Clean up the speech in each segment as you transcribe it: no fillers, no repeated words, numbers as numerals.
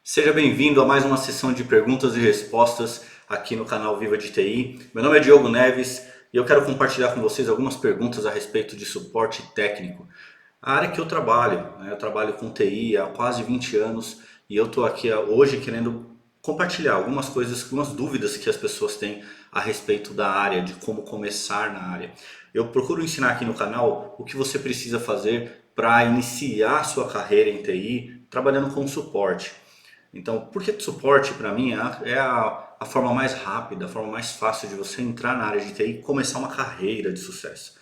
Seja bem-vindo a mais uma sessão de perguntas e respostas aqui no canal Viva de TI. Meu nome é Diogo Neves e eu quero compartilhar com vocês algumas perguntas a respeito de suporte técnico. A área que eu trabalho, né? Eu trabalho com TI há quase 20 anos e eu estou aqui hoje querendo compartilhar algumas coisas, algumas dúvidas que as pessoas têm a respeito da área, de como começar na área. Eu procuro ensinar aqui no canal o que você precisa fazer para iniciar sua carreira em TI trabalhando com suporte. Então, por que suporte para mim é a forma mais rápida, a forma mais fácil de você entrar na área de TI e começar uma carreira de sucesso.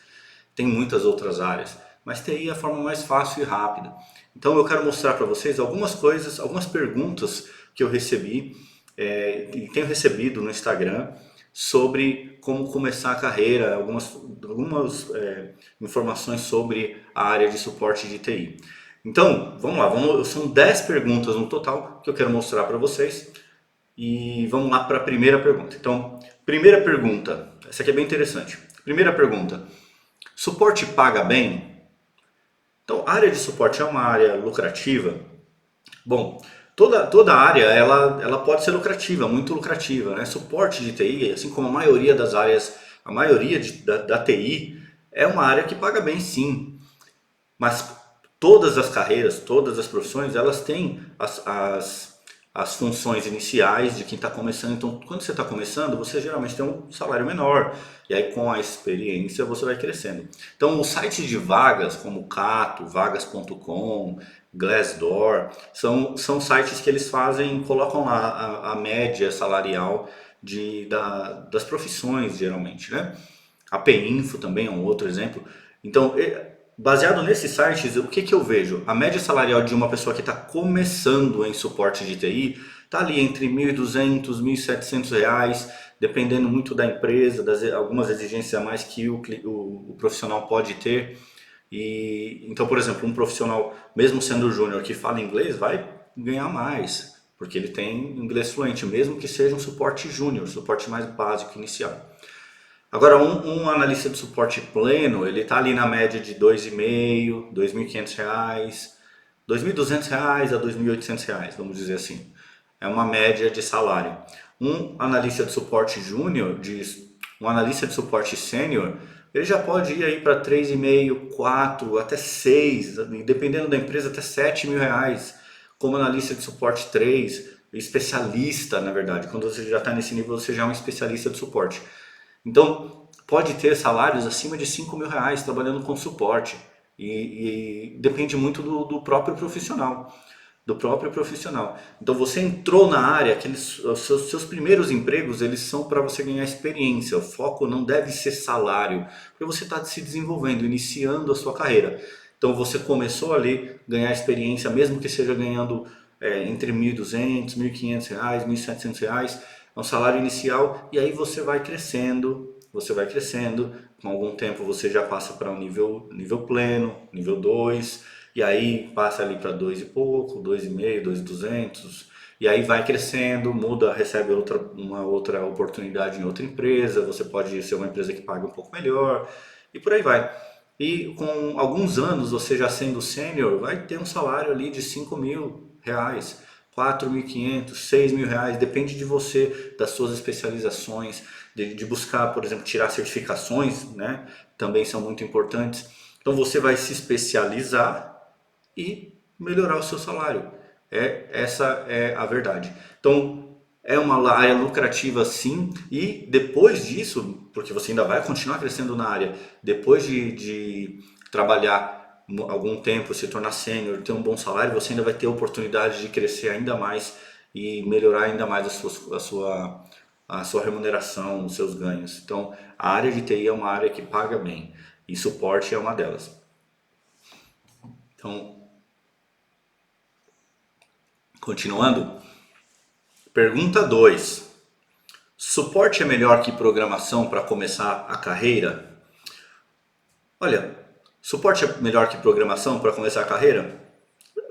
Tem muitas outras áreas, mas TI é a forma mais fácil e rápida. Então eu quero mostrar para vocês algumas coisas, algumas perguntas que eu recebi e tenho recebido no Instagram sobre como começar a carreira, algumas informações sobre a área de suporte de TI. Então, vamos lá, são 10 perguntas no total que eu quero mostrar para vocês e vamos lá para a primeira pergunta. Então, primeira pergunta, essa aqui é bem interessante. Primeira pergunta, suporte paga bem? Então, a área de suporte é uma área lucrativa? Bom, toda área ela pode ser lucrativa, muito lucrativa, né? Suporte de TI, assim como a maioria das áreas, a maioria da TI, é uma área que paga bem sim. Mas todas as carreiras, todas as profissões, elas têm as funções iniciais de quem está começando. Então, quando você está começando, você geralmente tem um salário menor. E aí, com a experiência, você vai crescendo. Então, os sites de vagas, como Cato, vagas.com, Glassdoor, são sites que eles fazem, colocam lá a média salarial das profissões, geralmente, né? A PInfo também é um outro exemplo. Então, baseado nesses sites, o que eu vejo? A média salarial de uma pessoa que está começando em suporte de TI está ali entre 1.200 e 1.700 reais, dependendo muito da empresa, algumas exigências a mais que o profissional pode ter. E então, por exemplo, um profissional, mesmo sendo júnior, que fala inglês, vai ganhar mais, porque ele tem inglês fluente, mesmo que seja um suporte júnior, suporte mais básico, inicial. Agora, um analista de suporte pleno, ele está ali na média de 2,5, R$ 2.500, R$ 2.200 a R$ 2.800, vamos dizer assim. É uma média de salário. Um analista de suporte júnior, um analista de suporte sênior, ele já pode ir aí para 3,5, 4, até 6, dependendo da empresa, até R$ 7.000, como analista de suporte 3, especialista, na verdade. Quando você já está nesse nível, você já é um especialista de suporte. Então, pode ter salários acima de R$ 5.000 trabalhando com suporte. E depende muito do próprio profissional. Do próprio profissional. Então, você entrou na área, os seus primeiros empregos, eles são para você ganhar experiência. O foco não deve ser salário, porque você está se desenvolvendo, iniciando a sua carreira. Então, você começou ali a ganhar experiência, mesmo que seja ganhando entre R$ 1.200, R$ 1.500, R$ 1.700, é um salário inicial, e aí você vai crescendo, com algum tempo você já passa para um nível pleno, nível 2, e aí passa ali para 2 e pouco, 2,5, 2.200, e aí vai crescendo, muda, recebe uma outra oportunidade em outra empresa, você pode ser uma empresa que paga um pouco melhor, e por aí vai. E com alguns anos, você já sendo sênior, vai ter um salário ali de R$ 5.000, 4.500, R$ 6.000, depende de você, das suas especializações, de buscar, por exemplo, tirar certificações, né? Também são muito importantes. Então você vai se especializar e melhorar o seu salário. Essa é a verdade. Então é uma área lucrativa sim, e depois disso, porque você ainda vai continuar crescendo na área, depois de trabalhar algum tempo, se tornar sênior, ter um bom salário, você ainda vai ter a oportunidade de crescer ainda mais e melhorar ainda mais a sua remuneração, os seus ganhos. Então, a área de TI é uma área que paga bem e suporte é uma delas. Então, continuando, pergunta 2. Suporte é melhor que programação para começar a carreira? Olha, suporte é melhor que programação para começar a carreira?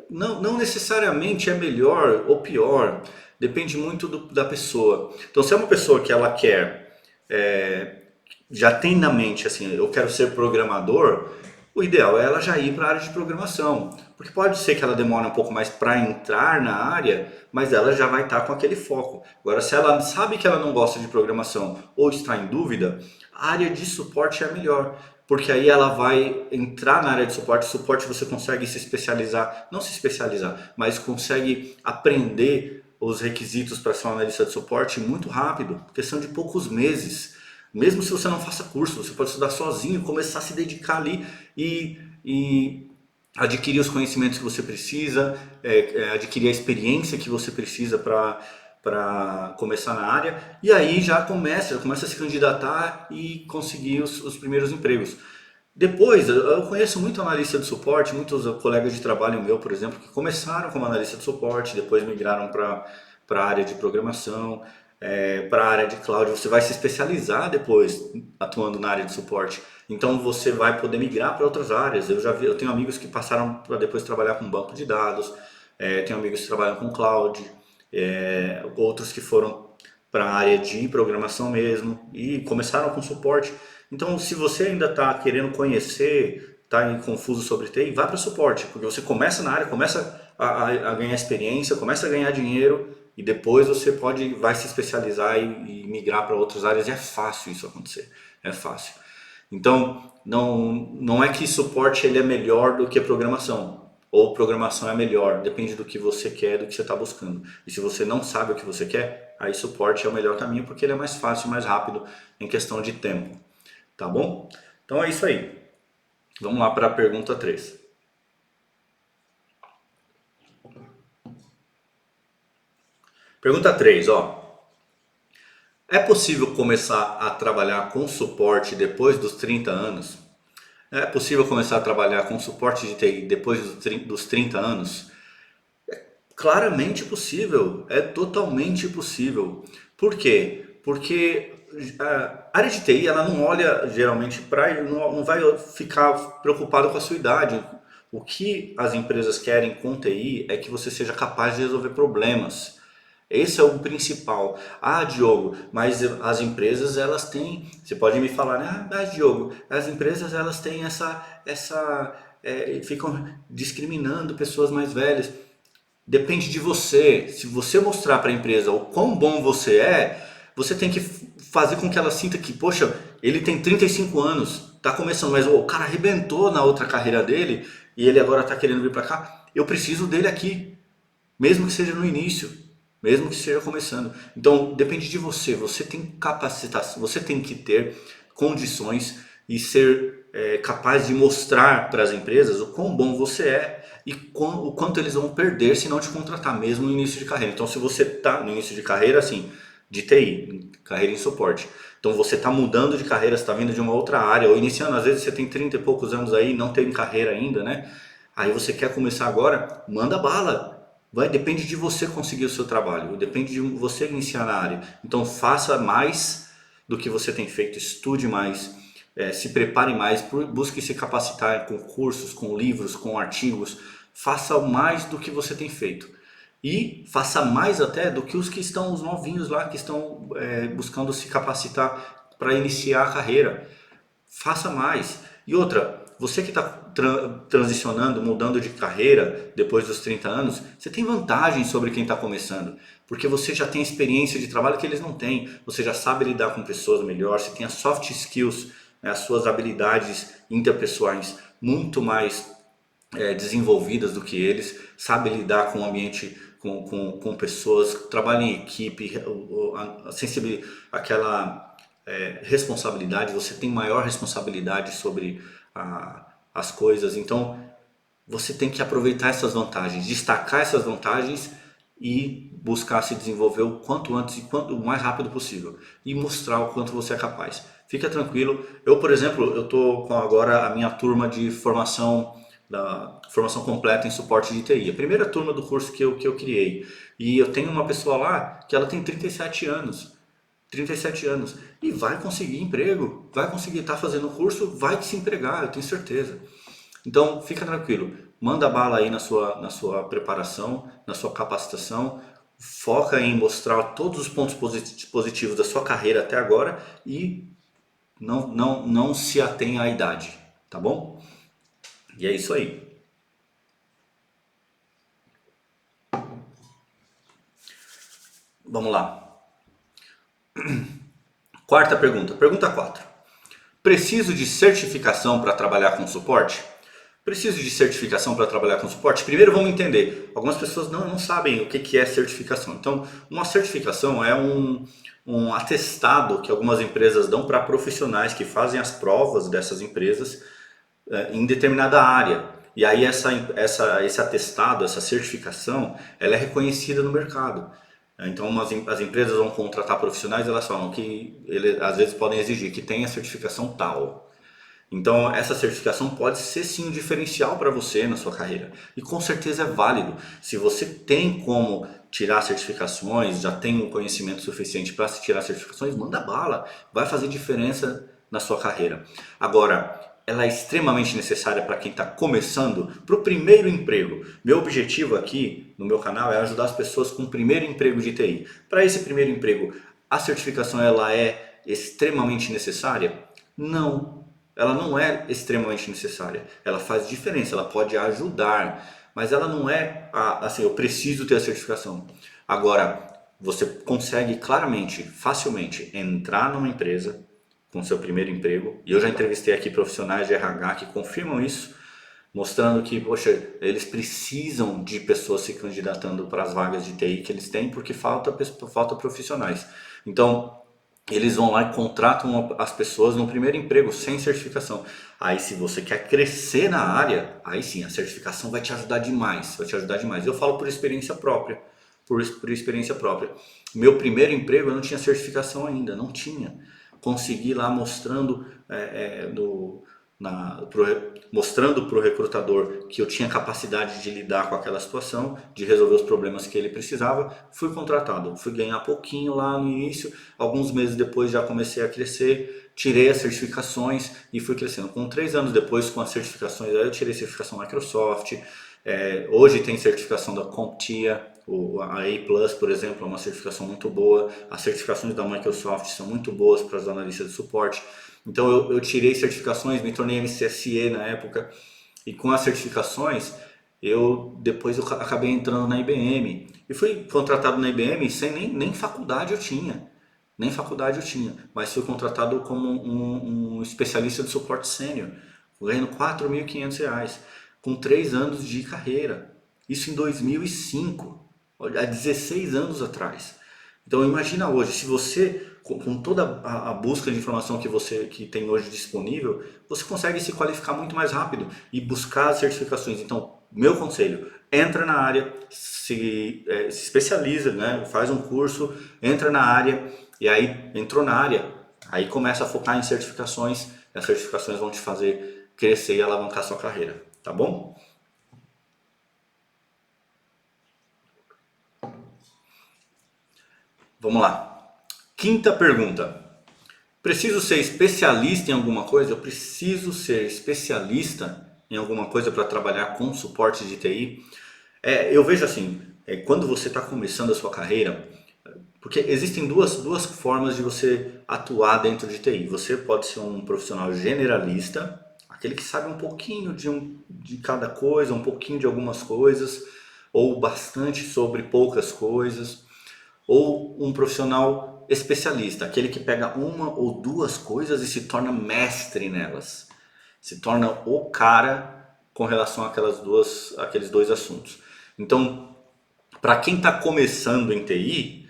Não necessariamente é melhor ou pior, depende muito da pessoa. Então, se é uma pessoa que ela quer, já tem na mente assim, eu quero ser programador, o ideal é ela já ir para a área de programação, porque pode ser que ela demore um pouco mais para entrar na área, mas ela já vai estar com aquele foco. Agora, se ela sabe que ela não gosta de programação ou está em dúvida, a área de suporte é a melhor, porque aí ela vai entrar na área de suporte. Suporte você consegue se especializar, não se especializar, mas consegue aprender os requisitos para ser um analista de suporte muito rápido, questão de poucos meses. Mesmo se você não faça curso, você pode estudar sozinho, começar a se dedicar ali e adquirir os conhecimentos que você precisa, adquirir a experiência que você precisa para começar na área, e aí já começa a se candidatar e conseguir os primeiros empregos. Depois, eu conheço muito analista de suporte, muitos colegas de trabalho meu, por exemplo, que começaram como analista de suporte, depois migraram para a área de programação, para a área de cloud. Você vai se especializar depois atuando na área de suporte. Então você vai poder migrar para outras áreas. Eu já vi, eu tenho amigos que passaram para depois trabalhar com banco de dados, tenho amigos que trabalham com cloud, outros que foram para a área de programação mesmo e começaram com suporte. Então, se você ainda está querendo conhecer, está confuso sobre TI, vá para suporte, porque você começa na área, começa a ganhar experiência, começa a ganhar dinheiro e depois você vai se especializar e migrar para outras áreas. E é fácil isso acontecer, é fácil. Então, não é que suporte ele é melhor do que programação, ou programação é melhor, depende do que você quer, do que você está buscando. E se você não sabe o que você quer, aí suporte é o melhor caminho porque ele é mais fácil, mais rápido em questão de tempo, tá bom? Então é isso aí. Vamos lá para a pergunta 3. Pergunta 3, ó. É possível começar a trabalhar com suporte depois dos 30 anos? É possível começar a trabalhar com suporte de TI depois dos 30 anos? Claramente possível, é totalmente possível. Por quê? Porque a área de TI ela não olha geralmente para, não vai ficar preocupado com a sua idade. O que as empresas querem com TI é que você seja capaz de resolver problemas. Esse é o principal. Ah, Diogo, mas as empresas elas têm. Você pode me falar, né? Ah, mas Diogo, as empresas elas têm ficam discriminando pessoas mais velhas. Depende de você. Se você mostrar para a empresa o quão bom você é, você tem que fazer com que ela sinta que, poxa, ele tem 35 anos, está começando, mas o cara arrebentou na outra carreira dele e ele agora está querendo vir para cá. Eu preciso dele aqui, mesmo que seja no início, mesmo que esteja começando. Então depende de você. Você tem capacitação, você tem que ter condições e ser capaz de mostrar para as empresas o quão bom você é e o quanto eles vão perder se não te contratar, mesmo no início de carreira. Então, se você está no início de carreira, assim, de TI, carreira em suporte, então você está mudando de carreira, você está vindo de uma outra área, ou iniciando, às vezes você tem 30 e poucos anos aí, não tem carreira ainda, né? Aí você quer começar agora, manda bala. Depende de você conseguir o seu trabalho, depende de você iniciar na área. Então faça mais do que você tem feito, estude mais, se prepare mais, busque se capacitar com cursos, com livros, com artigos. Faça mais do que você tem feito. E faça mais até do que os novinhos lá que estão buscando se capacitar para iniciar a carreira. Faça mais. E outra, você que está transicionando, mudando de carreira depois dos 30 anos, você tem vantagem sobre quem está começando, porque você já tem experiência de trabalho que eles não têm, você já sabe lidar com pessoas melhor, você tem as soft skills, né, as suas habilidades interpessoais muito mais desenvolvidas do que eles, sabe lidar com o ambiente, com pessoas, trabalha em equipe, a sensibilidade, aquela responsabilidade, você tem maior responsabilidade sobre as coisas, então você tem que aproveitar essas vantagens, destacar essas vantagens e buscar se desenvolver o quanto antes e o mais rápido possível e mostrar o quanto você é capaz. Fica tranquilo. Eu, por exemplo, eu estou com agora a minha turma de formação da formação completa em suporte de TI, a primeira turma do curso que eu criei. E eu tenho uma pessoa lá que ela tem 37 anos. 37 anos e vai conseguir emprego, vai conseguir estar fazendo o curso, vai se empregar, eu tenho certeza. Então fica tranquilo, manda bala aí na sua preparação, na sua capacitação, foca em mostrar todos os pontos positivos da sua carreira até agora e não se atenha à idade, tá bom? E é isso aí. Vamos lá. Quarta pergunta. Pergunta 4. Preciso de certificação para trabalhar com suporte? Preciso de certificação para trabalhar com suporte? Primeiro vamos entender. Algumas pessoas não sabem o que é certificação. Então, uma certificação é um atestado que algumas empresas dão para profissionais que fazem as provas dessas empresas em determinada área. E aí esse atestado, essa certificação, ela é reconhecida no mercado. Então as empresas vão contratar profissionais, elas falam que às vezes podem exigir que tenha certificação tal. Então essa certificação pode ser sim um diferencial para você na sua carreira. E com certeza é válido. Se você tem como tirar certificações, já tem um conhecimento suficiente para tirar certificações, manda bala. Vai fazer diferença na sua carreira. Agora, ela é extremamente necessária para quem está começando, para o primeiro emprego. Meu objetivo aqui no meu canal é ajudar as pessoas com o primeiro emprego de TI. Para esse primeiro emprego, a certificação ela é extremamente necessária? Não, ela não é extremamente necessária. Ela faz diferença, ela pode ajudar, mas ela não é assim, eu preciso ter a certificação. Agora, você consegue claramente, facilmente entrar numa empresa com seu primeiro emprego, e eu já entrevistei aqui profissionais de RH que confirmam isso, mostrando que, poxa, eles precisam de pessoas se candidatando para as vagas de TI que eles têm porque falta profissionais. Então, eles vão lá e contratam as pessoas no primeiro emprego sem certificação. Aí se você quer crescer na área, aí sim, a certificação vai te ajudar demais, vai te ajudar demais. Eu falo por experiência própria, por experiência própria. Meu primeiro emprego eu não tinha certificação ainda, não tinha. Consegui lá mostrando mostrando para o recrutador que eu tinha capacidade de lidar com aquela situação, de resolver os problemas que ele precisava, fui contratado. Fui ganhar pouquinho lá no início, alguns meses depois já comecei a crescer, tirei as certificações e fui crescendo. Com 3 anos depois, com as certificações, eu tirei certificação Microsoft, hoje tem certificação da CompTIA, a A+, por exemplo, é uma certificação muito boa. As certificações da Microsoft são muito boas para os analistas de suporte. Então eu tirei certificações, me tornei MCSE na época. E com as certificações, depois eu acabei entrando na IBM. E fui contratado na IBM sem nem faculdade eu tinha. Nem faculdade eu tinha. Mas fui contratado como um especialista de suporte sênior, ganhando R$ 4.500, com 3 anos de carreira. Isso em 2005, há 16 anos atrás. Então imagina hoje, se você, com toda a busca de informação que tem hoje disponível, você consegue se qualificar muito mais rápido e buscar as certificações. Então, meu conselho, entra na área, se especializa, né? Faz um curso, entra na área, e aí entrou na área, aí começa a focar em certificações, e as certificações vão te fazer crescer e alavancar sua carreira, tá bom? Vamos lá. Quinta pergunta. Preciso ser especialista em alguma coisa? Eu preciso ser especialista em alguma coisa para trabalhar com suporte de TI? Eu vejo assim, quando você está começando a sua carreira, porque existem duas formas de você atuar dentro de TI. Você pode ser um profissional generalista, aquele que sabe um pouquinho de cada coisa, um pouquinho de algumas coisas, ou bastante sobre poucas coisas, ou um profissional especialista, aquele que pega uma ou duas coisas e se torna mestre nelas, se torna o cara com relação àqueles dois assuntos. Então, para quem está começando em TI,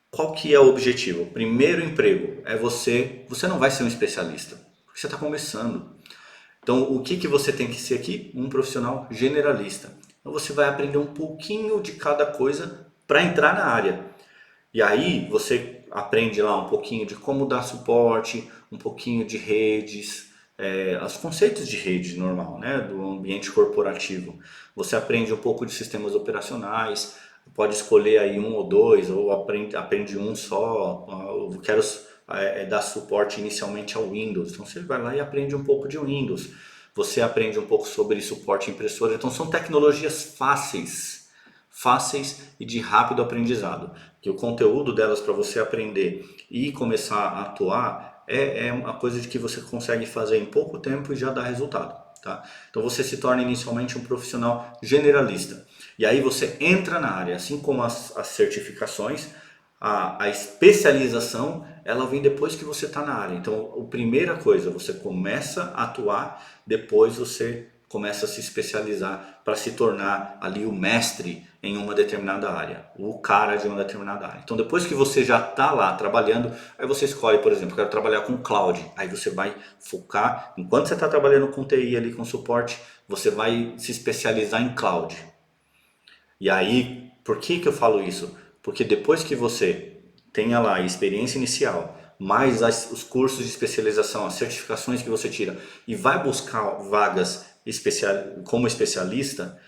qual que é o objetivo? Primeiro emprego é você não vai ser um especialista, porque você está começando. Então, o que você tem que ser aqui? Um profissional generalista. Então, você vai aprender um pouquinho de cada coisa para entrar na área. E aí você aprende lá um pouquinho de como dar suporte, um pouquinho de redes, os conceitos de rede normal, né, do ambiente corporativo. Você aprende um pouco de sistemas operacionais, pode escolher aí um ou dois, ou aprende um só. Eu quero dar suporte inicialmente ao Windows, então você vai lá e aprende um pouco de Windows. Você aprende um pouco sobre suporte impressora, então são tecnologias fáceis e de rápido aprendizado. Que o conteúdo delas para você aprender e começar a atuar é uma coisa de que você consegue fazer em pouco tempo e já dá resultado, tá? Então você se torna inicialmente um profissional generalista. E aí você entra na área, assim como as certificações, a especialização, ela vem depois que você está na área. Então, a primeira coisa, você começa a atuar, depois você começa a se especializar para se tornar ali o mestre em uma determinada área, o cara de uma determinada área. Então, depois que você já está lá trabalhando, aí você escolhe, por exemplo, quero trabalhar com cloud. Aí você vai focar, enquanto você está trabalhando com TI ali, com suporte, você vai se especializar em cloud. E aí, por que que eu falo isso? Porque depois que você tenha lá a experiência inicial, mais os cursos de especialização, as certificações que você tira, e vai buscar vagas como especialista,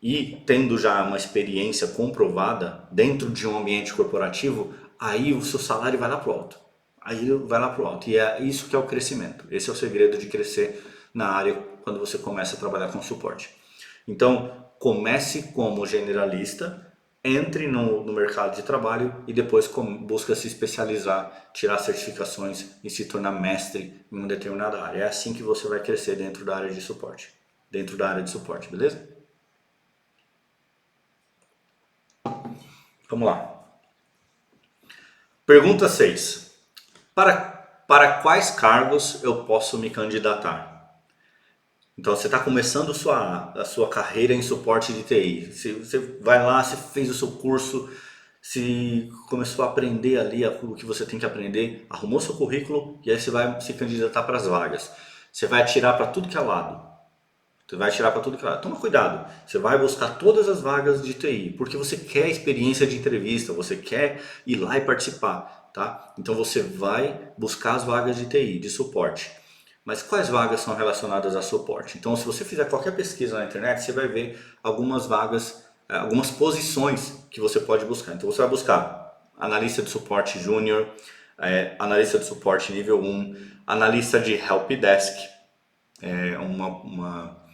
e tendo já uma experiência comprovada dentro de um ambiente corporativo, aí o seu salário vai lá pro alto. Aí vai lá pro alto. E é isso que é o crescimento. Esse é o segredo de crescer na área quando você começa a trabalhar com suporte. Então, comece como generalista, entre no mercado de trabalho e depois busca se especializar, tirar certificações e se tornar mestre em uma determinada área. É assim que você vai crescer dentro da área de suporte. Dentro da área de suporte, beleza? Vamos lá. Pergunta 6. Para quais cargos eu posso me candidatar? Então você está começando a sua carreira em suporte de TI. Você vai lá, você fez o seu curso, se começou a aprender ali o que você tem que aprender, arrumou seu currículo e aí você vai se candidatar para as vagas. Você vai atirar para tudo que é lado. Você vai atirar para tudo que é lado. Toma cuidado, você vai buscar todas as vagas de TI, porque você quer experiência de entrevista, você quer ir lá e participar, tá? Então você vai buscar as vagas de TI, de suporte. Mas quais vagas são relacionadas a suporte? Então, se você fizer qualquer pesquisa na internet, você vai ver algumas vagas, algumas posições que você pode buscar. Então, você vai buscar analista de suporte júnior, analista de suporte nível 1, analista de helpdesk, uma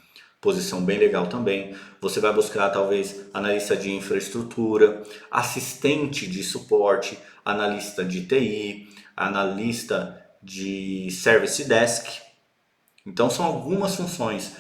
posição bem legal também. Você vai buscar talvez analista de infraestrutura, assistente de suporte, analista de TI, analista de service desk. Então são algumas funções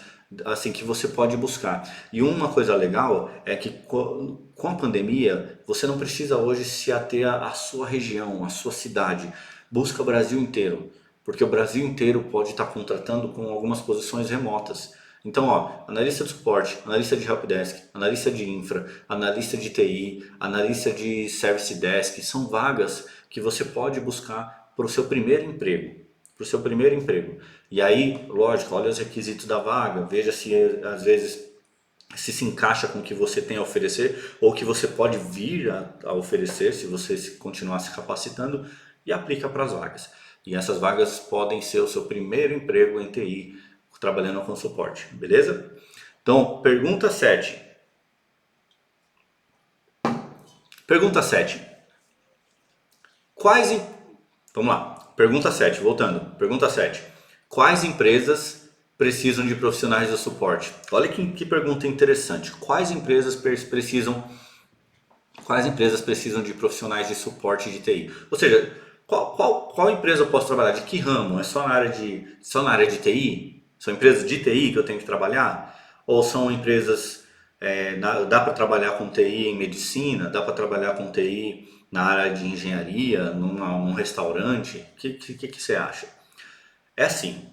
assim que você pode buscar. E uma coisa legal é que com a pandemia você não precisa hoje se ater à sua região, à sua cidade. Busca o Brasil inteiro, porque o Brasil inteiro pode estar contratando com algumas posições remotas. Então, ó, analista de suporte, analista de helpdesk, analista de infra, analista de TI, analista de service desk, são vagas que você pode buscar para o seu primeiro emprego. Para o seu primeiro emprego. E aí, lógico, olha os requisitos da vaga, veja se às vezes se encaixa com o que você tem a oferecer ou que você pode vir a oferecer se você continuar se capacitando e aplica para as vagas. E essas vagas podem ser o seu primeiro emprego em TI, trabalhando com suporte, beleza? Então, pergunta 7. Pergunta 7. Quais... Vamos lá. Pergunta 7, voltando. Pergunta 7. Quais empresas precisam de profissionais de suporte? Olha que pergunta interessante. Quais empresas precisam de profissionais de suporte de TI? Ou seja, qual empresa eu posso trabalhar? De que ramo? É só na área de TI? São empresas de TI que eu tenho que trabalhar? Ou são empresas, dá para trabalhar com TI em medicina? Dá para trabalhar com TI na área de engenharia, num restaurante? O que você acha? É assim,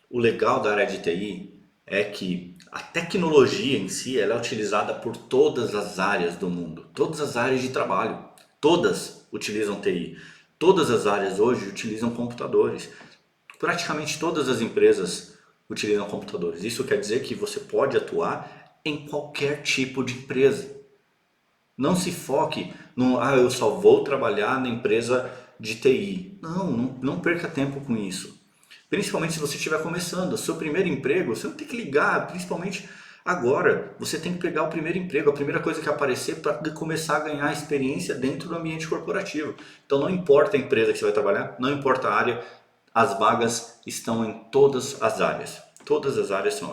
o legal da área de TI é que a tecnologia em si ela é utilizada por todas as áreas do mundo, todas as áreas de trabalho, todas utilizam TI. Todas as áreas hoje utilizam computadores. Praticamente todas as empresas utilizam computadores. Isso quer dizer que você pode atuar em qualquer tipo de empresa. Não se foque no, eu só vou trabalhar na empresa de TI. Não perca tempo com isso. Principalmente se você estiver começando, o seu primeiro emprego, você não tem que ligar, principalmente agora. Você tem que pegar o primeiro emprego, a primeira coisa que aparecer para começar a ganhar experiência dentro do ambiente corporativo. Então não importa a empresa que você vai trabalhar, não importa a área, as vagas estão em todas as áreas. Todas as áreas são.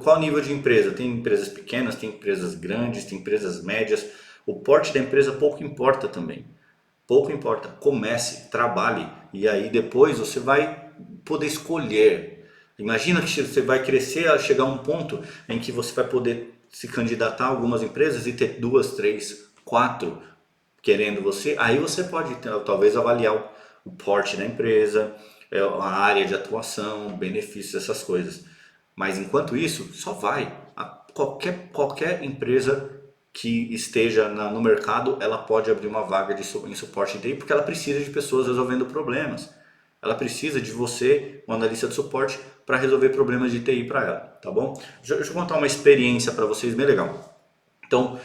Qual nível de empresa? Tem empresas pequenas, tem empresas grandes, tem empresas médias. O porte da empresa pouco importa também. Pouco importa. Comece, trabalhe e aí depois você vai poder escolher Imagina que você vai crescer a chegar a um ponto em que você vai poder se candidatar a algumas empresas e ter duas, três, quatro querendo você. Aí você pode talvez avaliar o porte da empresa, a área de atuação, benefícios, essas coisas. Mas enquanto isso, só vai. Qualquer empresa que esteja no mercado, ela pode abrir uma vaga em suporte TI porque ela precisa de pessoas resolvendo problemas. Ela precisa de você, um analista de suporte, para resolver problemas de TI para ela, tá bom? Deixa eu contar uma experiência para vocês bem legal. Então,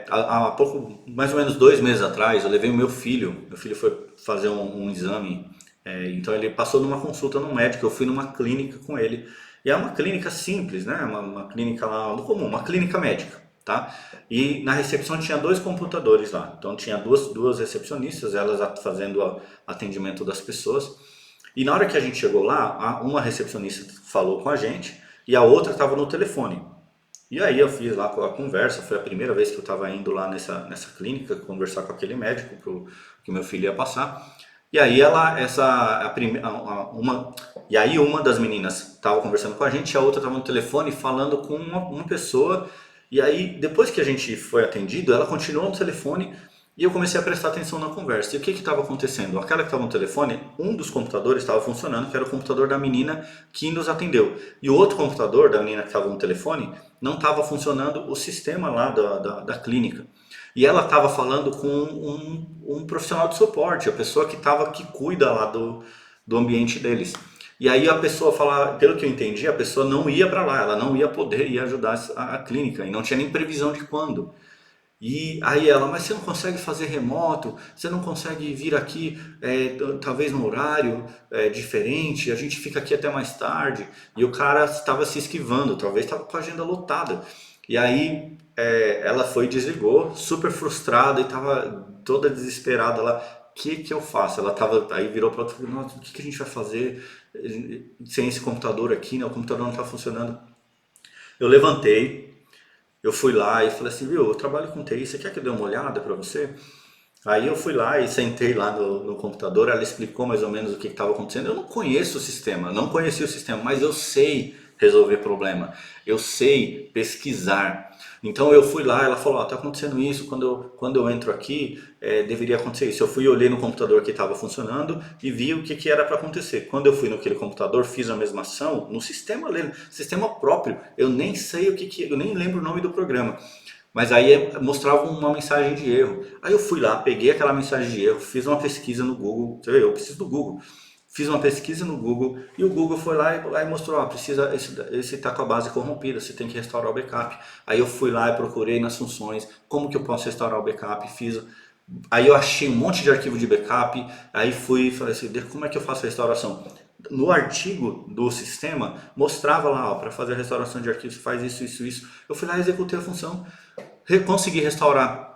há pouco, mais ou menos 2 meses atrás, eu levei o meu filho foi fazer um exame, então ele passou numa consulta no médico, eu fui numa clínica com ele, e é uma clínica simples, né, uma clínica lá no comum, uma clínica médica, tá? E na recepção tinha dois computadores lá, então tinha duas recepcionistas, elas fazendo o atendimento das pessoas, e na hora que a gente chegou lá, uma recepcionista falou com a gente, e a outra estava no telefone. E aí eu fiz lá a conversa, foi a primeira vez que eu estava indo lá nessa clínica conversar com aquele médico que o meu filho ia passar. E aí uma das meninas estava conversando com a gente, e a outra estava no telefone falando com uma pessoa. E aí depois que a gente foi atendido, ela continuou no telefone e eu comecei a prestar atenção na conversa. E o que estava acontecendo? Aquela que estava no telefone, um dos computadores estava funcionando, que era o computador da menina que nos atendeu. E o outro computador da menina que estava no telefone não estava funcionando o sistema lá da clínica. E ela estava falando com um profissional de suporte, a pessoa que cuida lá do ambiente deles. E aí a pessoa fala, pelo que eu entendi, a pessoa não ia para lá, ela não ia poder ir ajudar a clínica e não tinha nem previsão de quando. E aí ela, mas você não consegue fazer remoto? Você não consegue vir aqui, talvez no horário diferente? A gente fica aqui até mais tarde. E o cara estava se esquivando, talvez estava com a agenda lotada. E aí ela foi e desligou, super frustrada e estava toda desesperada lá. O que eu faço? Ela tava, aí virou para outra, nossa, o que a gente vai fazer sem esse computador aqui, né? O computador não está funcionando. Eu levantei, eu fui lá e falei assim, viu, eu trabalho com TI, você quer que eu dê uma olhada para você? Aí eu fui lá e sentei lá no computador, ela explicou mais ou menos o que estava acontecendo. Eu não conheço o sistema, não conhecia o sistema, mas eu sei resolver problema, eu sei pesquisar. Então eu fui lá, ela falou, está acontecendo isso, quando eu entro aqui, deveria acontecer isso. Eu fui, olhei no computador que estava funcionando e vi o que era para acontecer. Quando eu fui naquele computador, fiz a mesma ação no sistema, sistema próprio. Eu nem sei eu nem lembro o nome do programa. Mas aí mostrava uma mensagem de erro. Aí eu fui lá, peguei aquela mensagem de erro, fiz uma pesquisa no Google. Você vê, eu preciso do Google. Fiz uma pesquisa no Google e o Google foi lá e mostrou, esse está com a base corrompida, você tem que restaurar o backup. Aí eu fui lá e procurei nas funções, como que eu posso restaurar o backup, aí eu achei um monte de arquivo de backup, aí fui e falei assim, como é que eu faço a restauração? No artigo do sistema, mostrava lá, para fazer a restauração de arquivos, faz isso, isso, isso. Eu fui lá e executei a função, consegui restaurar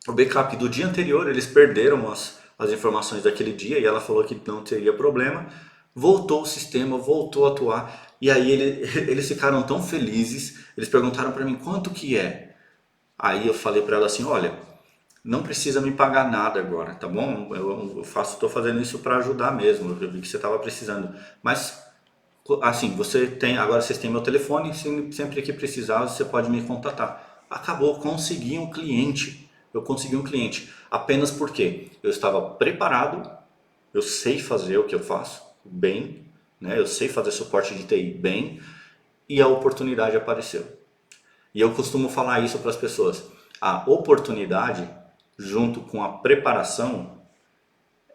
o backup do dia anterior, eles perderam as informações daquele dia e ela falou que não teria problema. Voltou o sistema, voltou a atuar e aí eles ficaram tão felizes, eles perguntaram para mim quanto que é. Aí eu falei para ela assim, olha, não precisa me pagar nada agora, tá bom? Estou fazendo isso para ajudar mesmo, eu vi que você estava precisando. Mas assim, agora vocês têm meu telefone, sempre que precisar você pode me contatar. Acabou, consegui um cliente. Eu consegui um cliente apenas porque eu estava preparado, eu sei fazer o que eu faço bem, né? Eu sei fazer suporte de TI bem e a oportunidade apareceu. E eu costumo falar isso para as pessoas. A oportunidade, junto com a preparação,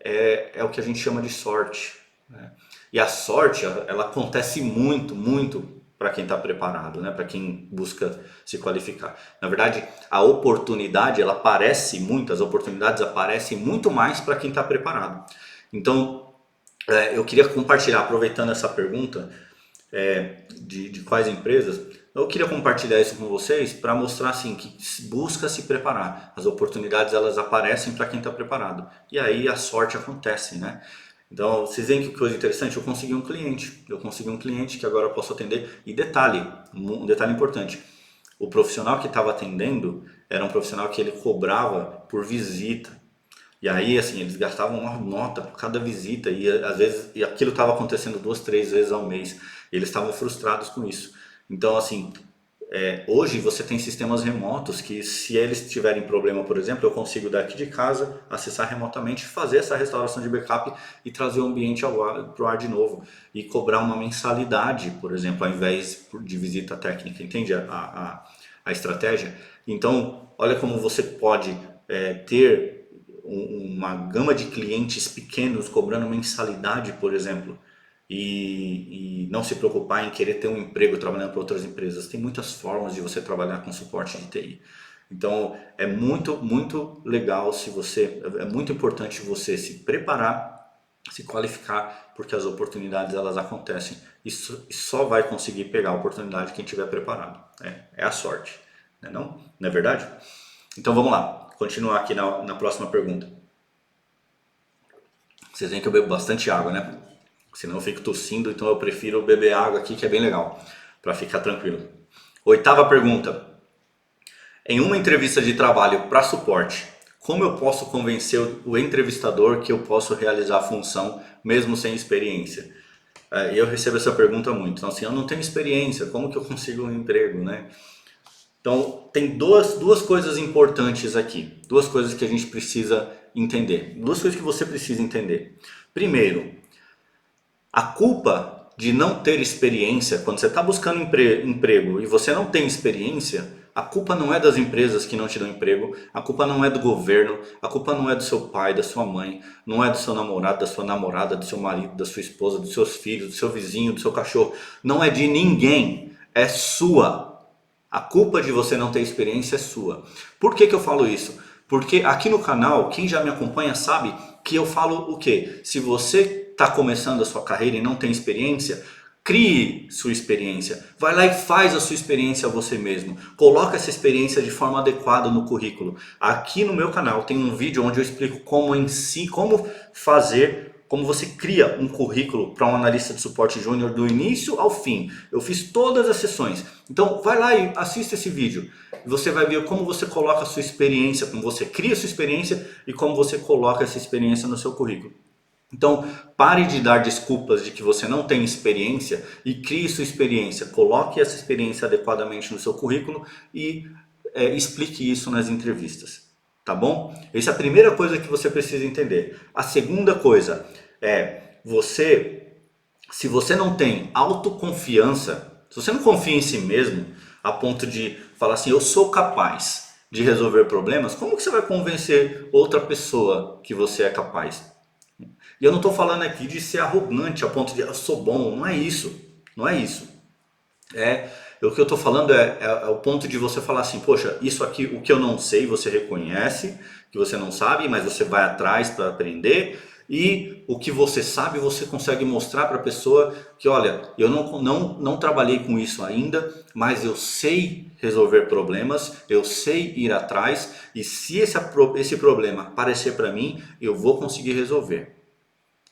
é o que a gente chama de sorte, né? E a sorte, ela acontece muito, muito para quem está preparado, né? Para quem busca se qualificar. Na verdade, a oportunidade, ela aparece muito, as oportunidades aparecem muito mais para quem está preparado. Então, eu queria compartilhar, aproveitando essa pergunta, de quais empresas, eu queria compartilhar isso com vocês para mostrar assim que busca se preparar. As oportunidades elas aparecem para quem está preparado e aí a sorte acontece, né? Então vocês veem que coisa interessante, eu consegui um cliente que agora eu posso atender. E detalhe, um detalhe importante, o profissional que estava atendendo era um profissional que ele cobrava por visita. E aí, assim, eles gastavam uma nota por cada visita e às vezes e aquilo estava acontecendo 2, 3 vezes ao mês. E eles estavam frustrados com isso. Então, assim, hoje você tem sistemas remotos que, se eles tiverem problema, por exemplo, eu consigo daqui de casa acessar remotamente, fazer essa restauração de backup e trazer o ambiente para o ar de novo e cobrar uma mensalidade, por exemplo, ao invés de visita técnica. Entende a estratégia? Então, olha como você pode ter uma gama de clientes pequenos cobrando mensalidade, por exemplo, e não se preocupar em querer ter um emprego trabalhando para outras empresas. Tem muitas formas de você trabalhar com suporte de TI. Então é muito legal se você, é muito importante você se preparar, se qualificar, porque as oportunidades elas acontecem. Isso só vai conseguir pegar a oportunidade quem estiver preparado. É a sorte, não é não? Não é verdade? Então vamos lá, continuar aqui na próxima pergunta. Vocês veem que eu bebo bastante água, né? Senão eu fico tossindo, então eu prefiro beber água aqui, que é bem legal, para ficar tranquilo. Oitava pergunta. Em uma entrevista de trabalho para suporte, como eu posso convencer o entrevistador que eu posso realizar a função mesmo sem experiência? E eu recebo essa pergunta muito. Então, assim, eu não tenho experiência, como que eu consigo um emprego, né? Então, tem duas coisas importantes aqui. Duas coisas que a gente precisa entender. Duas coisas que você precisa entender. Primeiro, a culpa de não ter experiência, quando você está buscando emprego e você não tem experiência, a culpa não é das empresas que não te dão emprego, a culpa não é do governo, a culpa não é do seu pai, da sua mãe, não é do seu namorado, da sua namorada, do seu marido, da sua esposa, dos seus filhos, do seu vizinho, do seu cachorro. Não é de ninguém, é sua. A culpa de você não ter experiência é sua. Por que eu falo isso? Porque aqui no canal, quem já me acompanha sabe que eu falo o quê? Se você está começando a sua carreira e não tem experiência, crie sua experiência. Vai lá e faz a sua experiência você mesmo. Coloca essa experiência de forma adequada no currículo. Aqui no meu canal tem um vídeo onde eu explico como fazer, como você cria um currículo para um analista de suporte júnior do início ao fim. Eu fiz todas as sessões. Então vai lá e assista esse vídeo. Você vai ver como você coloca a sua experiência, como você cria a sua experiência e como você coloca essa experiência no seu currículo. Então, pare de dar desculpas de que você não tem experiência e crie sua experiência. Coloque essa experiência adequadamente no seu currículo e explique isso nas entrevistas. Tá bom? Essa é a primeira coisa que você precisa entender. A segunda coisa se você não tem autoconfiança, se você não confia em si mesmo, a ponto de falar assim, eu sou capaz de resolver problemas, como que você vai convencer outra pessoa que você é capaz? E eu não estou falando aqui de ser arrogante a ponto de eu sou bom, não é isso, não é isso. O que eu estou falando é o ponto de você falar assim, poxa, isso aqui, o que eu não sei, você reconhece que você não sabe, mas você vai atrás para aprender. E o que você sabe, você consegue mostrar para a pessoa que, olha, eu não trabalhei com isso ainda, mas eu sei resolver problemas, eu sei ir atrás, e se esse problema aparecer para mim, eu vou conseguir resolver.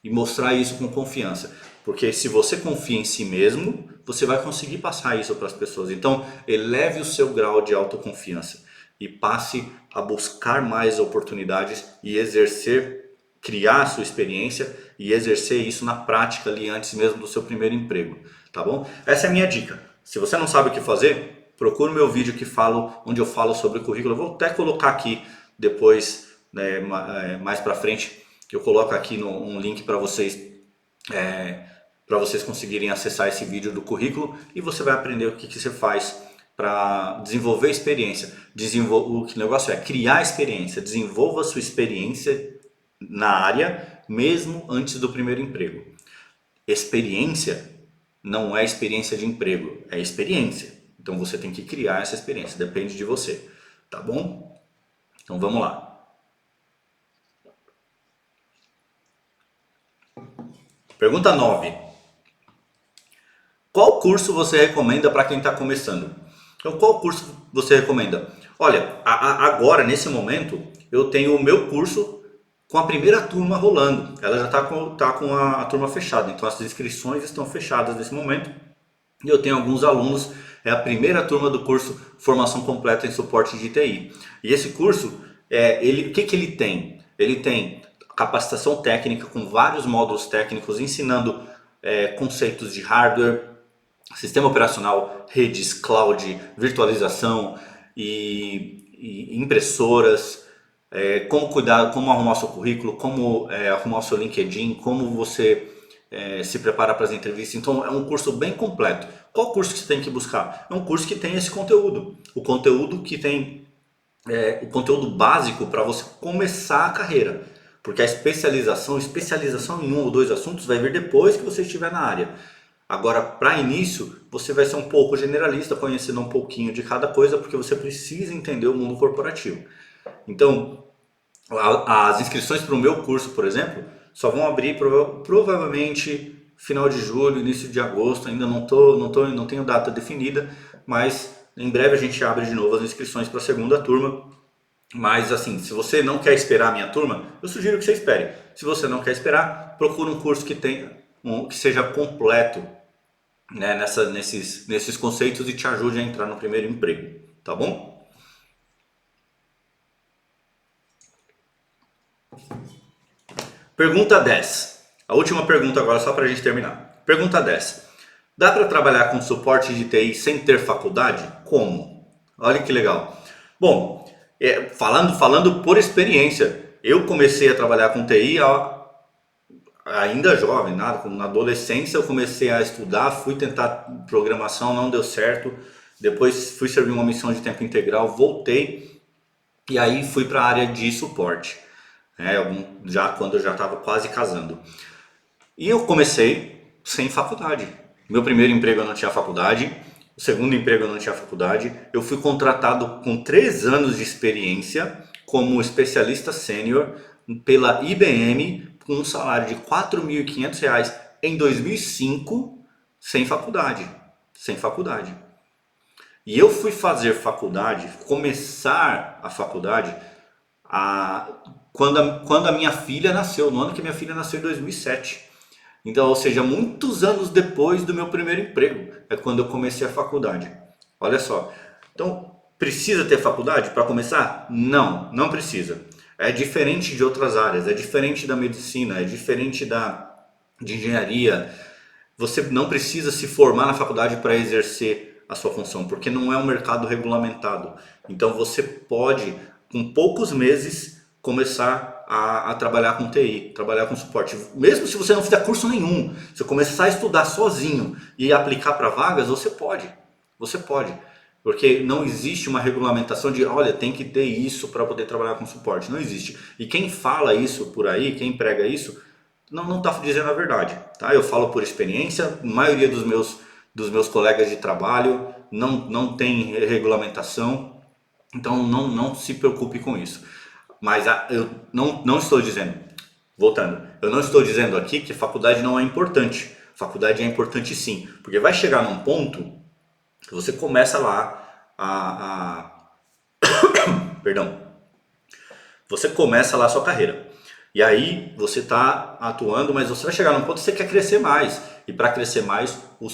E mostrar isso com confiança. Porque se você confia em si mesmo, você vai conseguir passar isso para as pessoas. Então, eleve o seu grau de autoconfiança e passe a buscar mais oportunidades e exercer, criar a sua experiência e exercer isso na prática ali antes mesmo do seu primeiro emprego, tá bom? Essa é a minha dica. Se você não sabe o que fazer, procura o meu vídeo onde eu falo sobre o currículo. Eu vou até colocar aqui depois, né, mais para frente, eu coloco aqui um link para vocês conseguirem acessar esse vídeo do currículo e você vai aprender o que você faz para desenvolver experiência. O negócio é criar experiência, desenvolva a sua experiência na área mesmo antes do primeiro emprego. Experiência não é experiência de emprego, é experiência. Então você tem que criar essa experiência, depende de você, tá bom? Então vamos lá. Pergunta 9. Qual curso você recomenda para quem está começando? Então, qual curso você recomenda? Olha, agora, nesse momento, eu tenho o meu curso com a primeira turma rolando. Ela já está com a turma fechada, então as inscrições estão fechadas nesse momento. E eu tenho alguns alunos, é a primeira turma do curso Formação Completa em Suporte de TI. E esse curso, o que ele tem? Ele tem capacitação técnica com vários módulos técnicos ensinando conceitos de hardware, sistema operacional, redes, cloud, virtualização e impressoras, como cuidar, como arrumar o seu currículo, como arrumar o seu LinkedIn, como você se prepara para as entrevistas. Então é um curso bem completo. Qual curso que você tem que buscar? É um curso que tem esse conteúdo. O conteúdo que tem o conteúdo básico para você começar a carreira. Porque a especialização em um ou dois assuntos vai vir depois que você estiver na área. Agora, para início, você vai ser um pouco generalista, conhecendo um pouquinho de cada coisa, porque você precisa entender o mundo corporativo. Então, as inscrições para o meu curso, por exemplo, só vão abrir provavelmente final de julho, início de agosto. Ainda não tenho data definida, mas em breve a gente abre de novo as inscrições para a segunda turma. Mas assim, se você não quer esperar a minha turma, eu sugiro que você espere. Se você não quer esperar, procure um curso que que seja completo, né, nesses conceitos e te ajude a entrar no primeiro emprego, tá bom? Pergunta 10. A última pergunta agora, só para a gente terminar. Pergunta 10. Dá para trabalhar com suporte de TI sem ter faculdade? Como? Olha que legal. Bom, falando por experiência, eu comecei a trabalhar com TI ainda jovem, na adolescência eu comecei a estudar, fui tentar programação, não deu certo. Depois fui servir uma missão de tempo integral, voltei e aí fui para a área de suporte, né, já quando eu já estava quase casando. E eu comecei sem faculdade. Meu primeiro emprego eu não tinha faculdade, o segundo emprego eu não tinha faculdade. Eu fui contratado com 3 anos de experiência como especialista sênior pela IBM com um salário de R$ 4.500 em 2005, sem faculdade. Sem faculdade. E eu fui fazer faculdade, começar a faculdade, quando a minha filha nasceu, no ano que minha filha nasceu, em 2007. Então, ou seja, muitos anos depois do meu primeiro emprego, é quando eu comecei a faculdade. Olha só. Então, precisa ter faculdade para começar? Não, não precisa. É diferente de outras áreas, é diferente da medicina, é diferente de engenharia. Você não precisa se formar na faculdade para exercer a sua função, porque não é um mercado regulamentado. Então você pode, com poucos meses, começar a trabalhar com TI, trabalhar com suporte. Mesmo se você não fizer curso nenhum, se você começar a estudar sozinho e aplicar para vagas, você pode. Você pode. Porque não existe uma regulamentação de, olha, tem que ter isso para poder trabalhar com suporte. Não existe. E quem fala isso por aí, quem prega isso, não está dizendo a verdade. Tá? Eu falo por experiência, a maioria dos meus colegas de trabalho não tem regulamentação, então não se preocupe com isso. Mas eu não estou dizendo, voltando, eu não estou dizendo aqui que faculdade não é importante. Faculdade é importante sim, porque vai chegar num ponto que você começa lá perdão, você começa lá a sua carreira. E aí você está atuando, mas você vai chegar num ponto que você quer crescer mais. E para crescer mais, o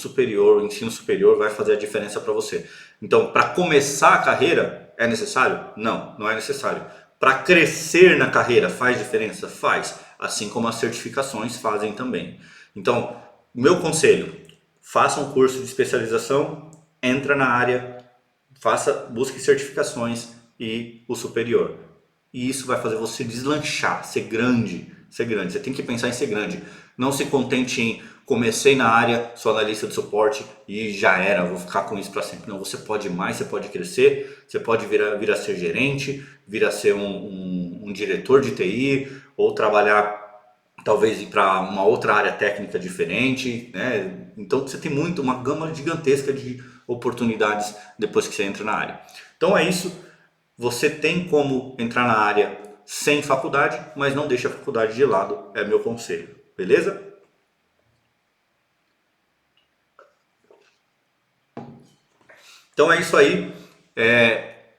ensino superior vai fazer a diferença para você. Então, para começar a carreira, é necessário? Não, não é necessário. Para crescer na carreira, faz diferença? Faz. Assim como as certificações fazem também. Então, meu conselho, faça um curso de especialização, entra na área, busque certificações e o superior. E isso vai fazer você deslanchar, ser grande, ser grande. Você tem que pensar em ser grande. Não se contente em comecei na área, sou analista de suporte e já era, vou ficar com isso para sempre. Não, você pode mais, você pode crescer, você pode vir a ser gerente, vir a ser um diretor de TI ou trabalhar talvez ir para uma outra área técnica diferente, né? Então você tem uma gama gigantesca de oportunidades depois que você entra na área. Então é isso. Você tem como entrar na área sem faculdade, mas não deixe a faculdade de lado, é meu conselho, beleza? Então é isso aí.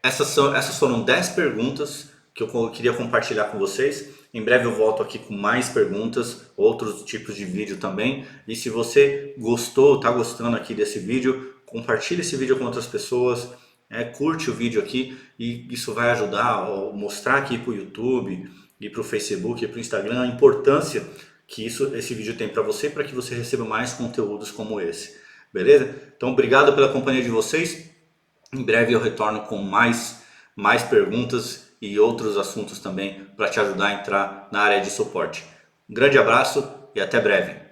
Essas foram 10 perguntas que eu queria compartilhar com vocês. Em breve eu volto aqui com mais perguntas, outros tipos de vídeo também. E se você gostou, está gostando aqui desse vídeo, compartilhe esse vídeo com outras pessoas. curte o vídeo aqui e isso vai ajudar a mostrar aqui para o YouTube e para o Facebook e para o Instagram a importância que esse vídeo tem para você que você receba mais conteúdos como esse. Beleza? Então obrigado pela companhia de vocês. Em breve eu retorno com mais perguntas e outros assuntos também para te ajudar a entrar na área de suporte. Um grande abraço e até breve.